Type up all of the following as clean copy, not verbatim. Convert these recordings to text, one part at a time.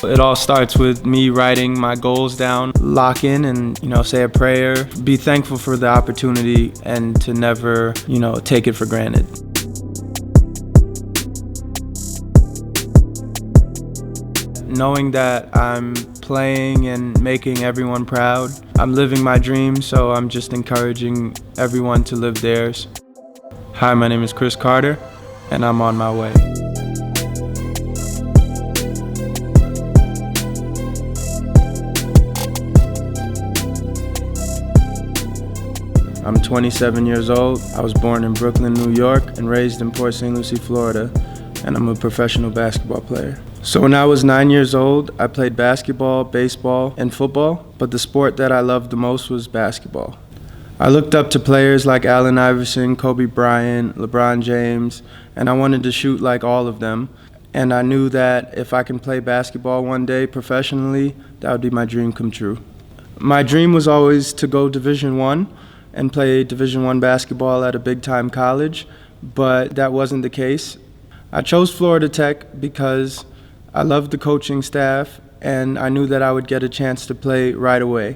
It all starts with me writing my goals down, lock in and, say a prayer, be thankful for the opportunity and to never, take it for granted. Knowing that I'm playing and making everyone proud, I'm living my dream, so I'm just encouraging everyone to live theirs. Hi, my name is Chris Carter, and I'm on my way. I'm 27 years old. I was born in Brooklyn, New York, and raised in Port St. Lucie, Florida, and I'm a professional basketball player. So when I was 9 years old, I played basketball, baseball, and football, but the sport that I loved the most was basketball. I looked up to players like Allen Iverson, Kobe Bryant, LeBron James, and I wanted to shoot like all of them. And I knew that if I can play basketball one day professionally, that would be my dream come true. My dream was always to go Division I and play Division I basketball at a big-time college, but that wasn't the case. I chose Florida Tech because I loved the coaching staff, and I knew that I would get a chance to play right away.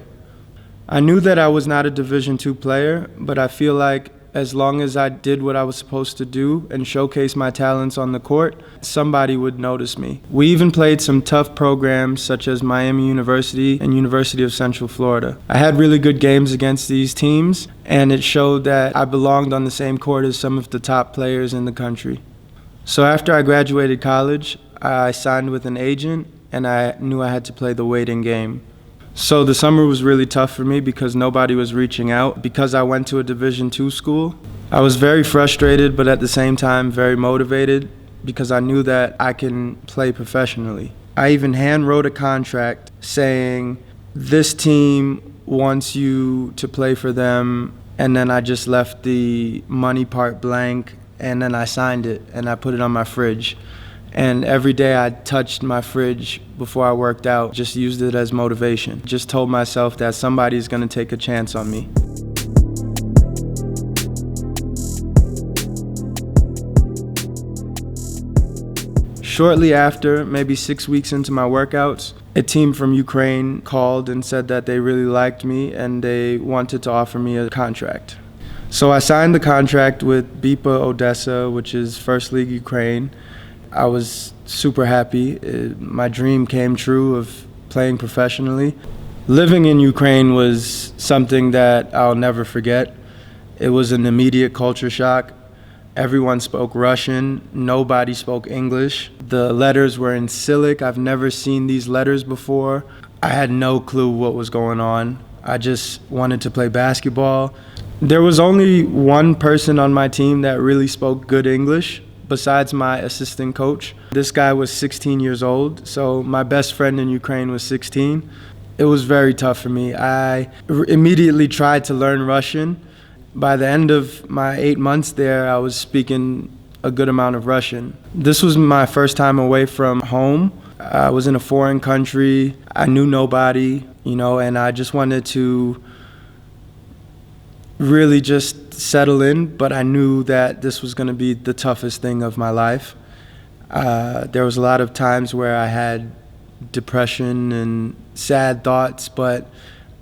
I knew that I was not a Division II player, but I feel like as long as I did what I was supposed to do and showcase my talents on the court, somebody would notice me. We even played some tough programs such as Miami University and University of Central Florida. I had really good games against these teams, and it showed that I belonged on the same court as some of the top players in the country. So after I graduated college, I signed with an agent, and I knew I had to play the waiting game. So the summer was really tough for me because nobody was reaching out. Because I went to a Division II school, I was very frustrated, but at the same time very motivated because I knew that I can play professionally. I even hand wrote a contract saying, this team wants you to play for them, and then I just left the money part blank, and then I signed it, and I put it on my fridge. And every day I touched my fridge before I worked out, just used it as motivation. Just told myself that somebody's gonna take a chance on me. Shortly after, maybe 6 weeks into my workouts, a team from Ukraine called and said that they really liked me and they wanted to offer me a contract. So I signed the contract with BIPA Odessa, which is First League Ukraine. I was super happy. My dream came true of playing professionally. Living in Ukraine was something that I'll never forget. It was an immediate culture shock. Everyone spoke Russian. Nobody spoke English. The letters were in Cyrillic. I've never seen these letters before. I had no clue what was going on. I just wanted to play basketball. There was only one person on my team that really spoke good English, besides my assistant coach. This guy was 16 years old, so my best friend in Ukraine was 16. It was very tough for me. I immediately tried to learn Russian. By the end of my 8 months there, I was speaking a good amount of Russian. This was my first time away from home. I was in a foreign country. I knew nobody, and I just wanted to really just settle in, but I knew that this was going to be the toughest thing of my life. There was a lot of times where I had depression and sad thoughts, but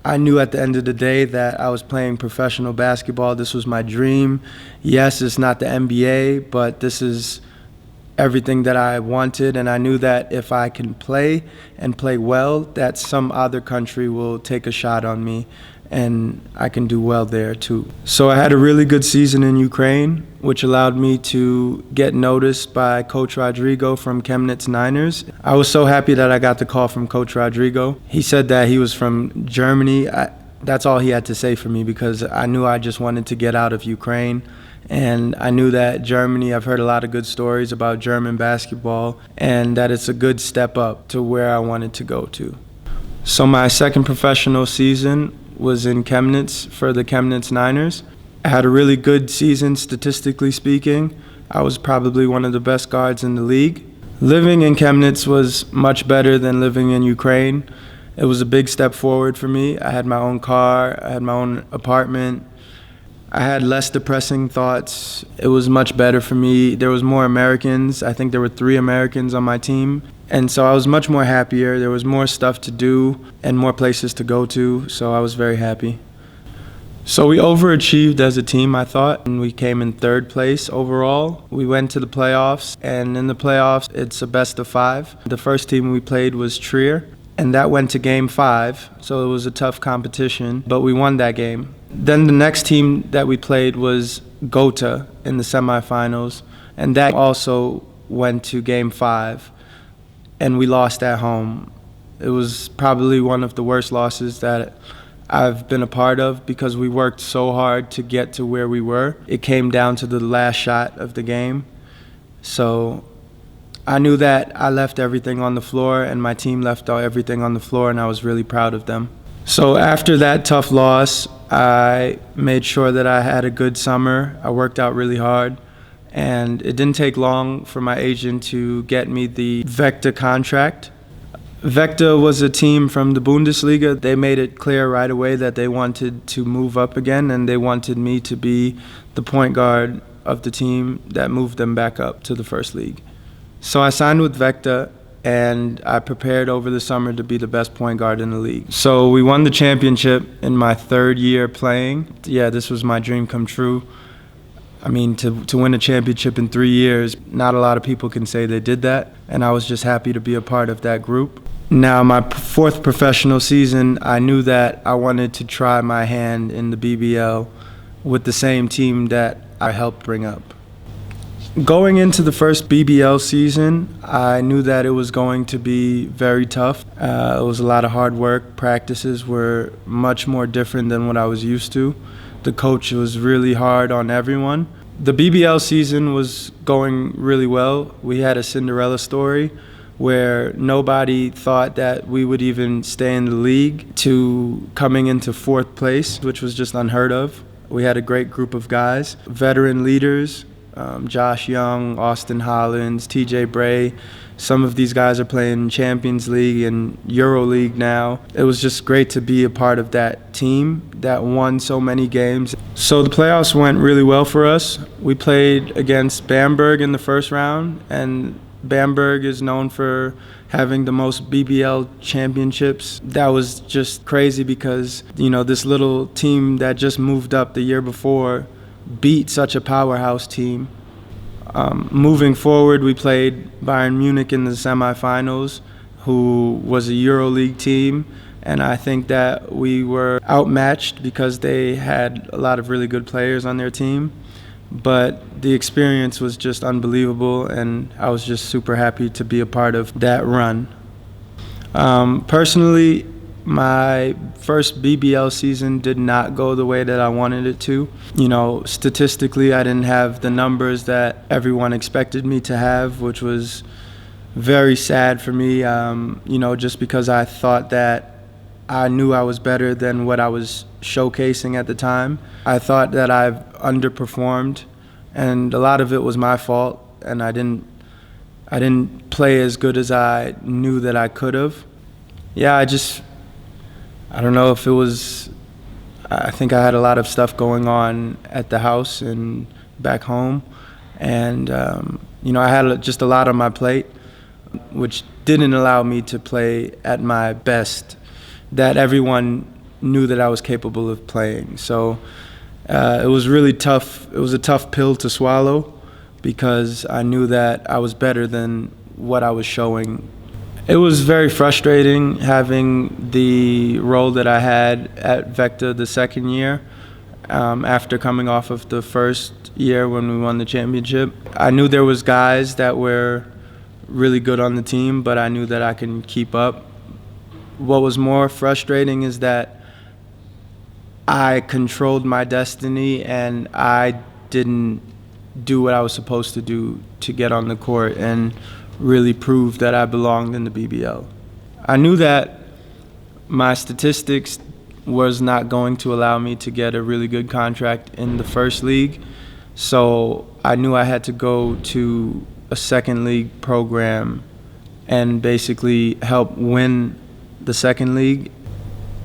I knew at the end of the day that I was playing professional basketball. This was my dream. Yes, it's not the NBA, but this is everything that I wanted, and I knew that if I can play and play well, that some other country will take a shot on me and I can do well there too. So I had a really good season in Ukraine, which allowed me to get noticed by Coach Rodrigo from Chemnitz Niners. I was so happy that I got the call from Coach Rodrigo. He said that he was from Germany. That's all he had to say for me because I knew I just wanted to get out of Ukraine. And I knew that Germany, I've heard a lot of good stories about German basketball, and that it's a good step up to where I wanted to go to. So my second professional season was in Chemnitz for the Chemnitz Niners. I had a really good season statistically speaking. I was probably one of the best guards in the league. Living in Chemnitz was much better than living in Ukraine. It was a big step forward for me. I had my own car, I had my own apartment. I had less depressing thoughts. It was much better for me. There was more Americans. I think there were 3 Americans on my team. And so I was much more happier. There was more stuff to do and more places to go to, so I was very happy. So we overachieved as a team, I thought, and we came in 3rd place overall. We went to the playoffs, and in the playoffs, it's a best of 5. The first team we played was Trier, and that went to Game 5, so it was a tough competition, but we won that game. Then the next team that we played was Gotha in the semifinals, and that also went to Game 5, and we lost at home. It was probably one of the worst losses that I've been a part of because we worked so hard to get to where we were. It came down to the last shot of the game. So I knew that I left everything on the floor and my team left everything on the floor, and I was really proud of them. So after that tough loss, I made sure that I had a good summer. I worked out really hard, and it didn't take long for my agent to get me the Vechta contract. Vechta was a team from the Bundesliga. They made it clear right away that they wanted to move up again, and they wanted me to be the point guard of the team that moved them back up to the first league. So I signed with Vechta, and I prepared over the summer to be the best point guard in the league. So we won the championship in my 3rd year playing. Yeah, this was my dream come true. I mean, to win a championship in 3 years, not a lot of people can say they did that, and I was just happy to be a part of that group. Now, my 4th professional season, I knew that I wanted to try my hand in the BBL with the same team that I helped bring up. Going into the first BBL season, I knew that it was going to be very tough. It was a lot of hard work. Practices were much more different than what I was used to. The coach was really hard on everyone. The BBL season was going really well. We had a Cinderella story where nobody thought that we would even stay in the league, to coming into 4th place, which was just unheard of. We had a great group of guys, veteran leaders, Josh Young, Austin Hollins, TJ Bray. Some of these guys are playing Champions League and Euro League now. It was just great to be a part of that team that won so many games. So the playoffs went really well for us. We played against Bamberg in the first round, and Bamberg is known for having the most BBL championships. That was just crazy because, this little team that just moved up the year before beat such a powerhouse team. Moving forward, we played Bayern Munich in the semifinals, who was a EuroLeague team, and I think that we were outmatched because they had a lot of really good players on their team. But the experience was just unbelievable, and I was just super happy to be a part of that run. Personally, my first BBL season did not go the way that I wanted it to. Statistically, I didn't have the numbers that everyone expected me to have, which was very sad for me, just because I thought that I knew I was better than what I was showcasing at the time. I thought that I've underperformed, and a lot of it was my fault, and I didn't play as good as I knew that I could have. Yeah, I don't know if it was, I think I had a lot of stuff going on at the house and back home, and I had just a lot on my plate, which didn't allow me to play at my best, that everyone knew that I was capable of playing. So it was really tough. It was a tough pill to swallow because I knew that I was better than what I was showing. It was very frustrating having the role that I had at Vechta the second year after coming off of the first year when we won the championship. I knew there was guys that were really good on the team, but I knew that I can keep up. What was more frustrating is that I controlled my destiny and I didn't do what I was supposed to do to get on the court and really prove that I belonged in the BBL. I knew that my statistics was not going to allow me to get a really good contract in the first league, so I knew I had to go to a second league program and basically help win the second league.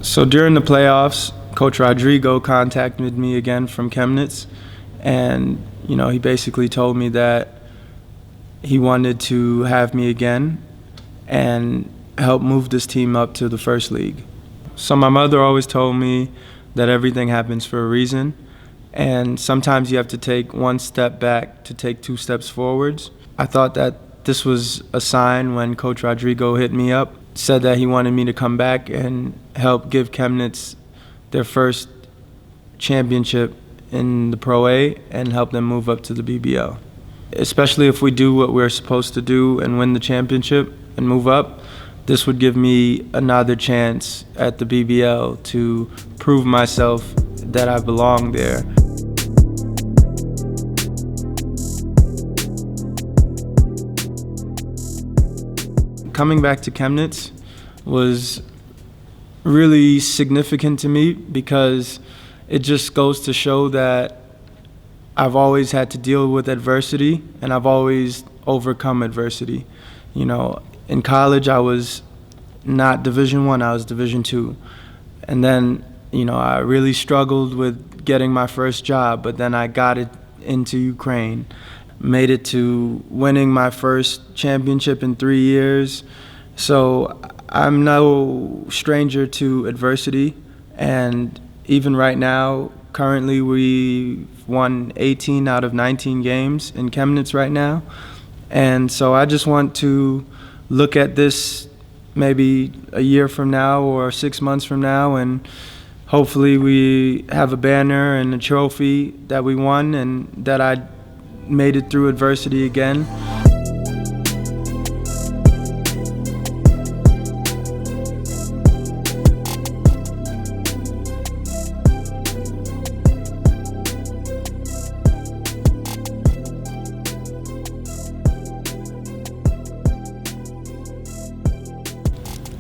So during the playoffs, Coach Rodrigo contacted me again from Chemnitz, and he basically told me that he wanted to have me again and help move this team up to the first league. So my mother always told me that everything happens for a reason, and sometimes you have to take one step back to take two steps forwards. I thought that this was a sign when Coach Rodrigo hit me up, said that he wanted me to come back and help give Chemnitz their first championship in the Pro A and help them move up to the BBL. Especially if we do what we're supposed to do and win the championship and move up, this would give me another chance at the BBL to prove myself that I belong there. Coming back to Chemnitz was really significant to me because it just goes to show that I've always had to deal with adversity and I've always overcome adversity. In college I was not Division I, I was Division II. And then, I really struggled with getting my first job, but then I got it into Ukraine. Made it to winning my first championship in 3 years. So I'm no stranger to adversity, and even right now, currently we won 18 out of 19 games in Chemnitz right now. And so I just want to look at this maybe a year from now or 6 months from now, and hopefully we have a banner and a trophy that we won and that I made it through adversity again.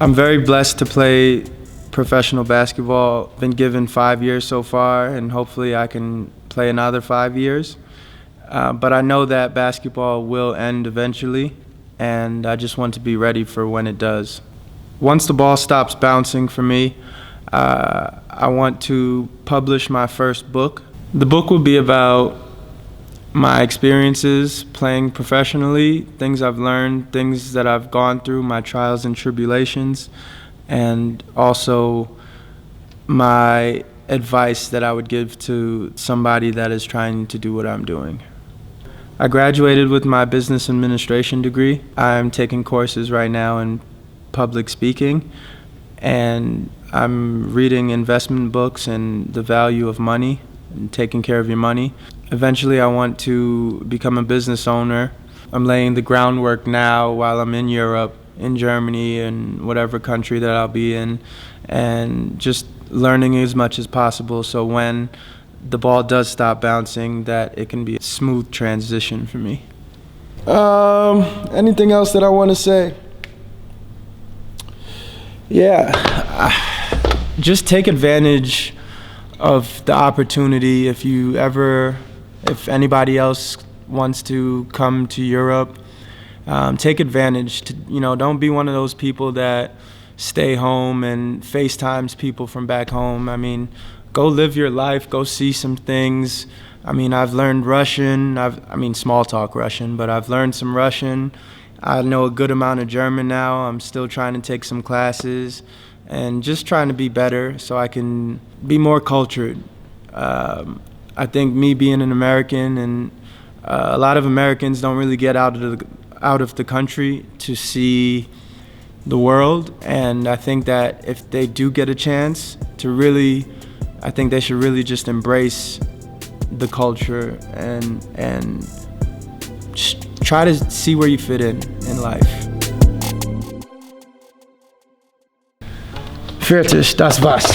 I'm very blessed to play professional basketball. Been given 5 years so far, and hopefully I can play another 5 years. But I know that basketball will end eventually, and I just want to be ready for when it does. Once the ball stops bouncing for me, I want to publish my first book. The book will be about my experiences playing professionally, things I've learned, things that I've gone through, my trials and tribulations, and also my advice that I would give to somebody that is trying to do what I'm doing. I graduated with my business administration degree. I'm taking courses right now in public speaking, and I'm reading investment books and the value of money and taking care of your money. Eventually I want to become a business owner. I'm laying the groundwork now while I'm in Europe, in Germany, and whatever country that I'll be in, and just learning as much as possible so when the ball does stop bouncing, that it can be a smooth transition for me. Anything else that I want to say? Yeah, just take advantage of the opportunity. If anybody else wants to come to Europe, take advantage. Don't be one of those people that stay home and FaceTimes people from back home. I mean, go live your life, go see some things. I mean, I've learned Russian, small talk Russian, but I've learned some Russian. I know a good amount of German now. I'm still trying to take some classes and just trying to be better so I can be more cultured. I think me being an American, and a lot of Americans don't really get out of the country to see the world, and I think that if they do get a chance to I think they should really just embrace the culture and just try to see where you fit in life. Fertig, das war's.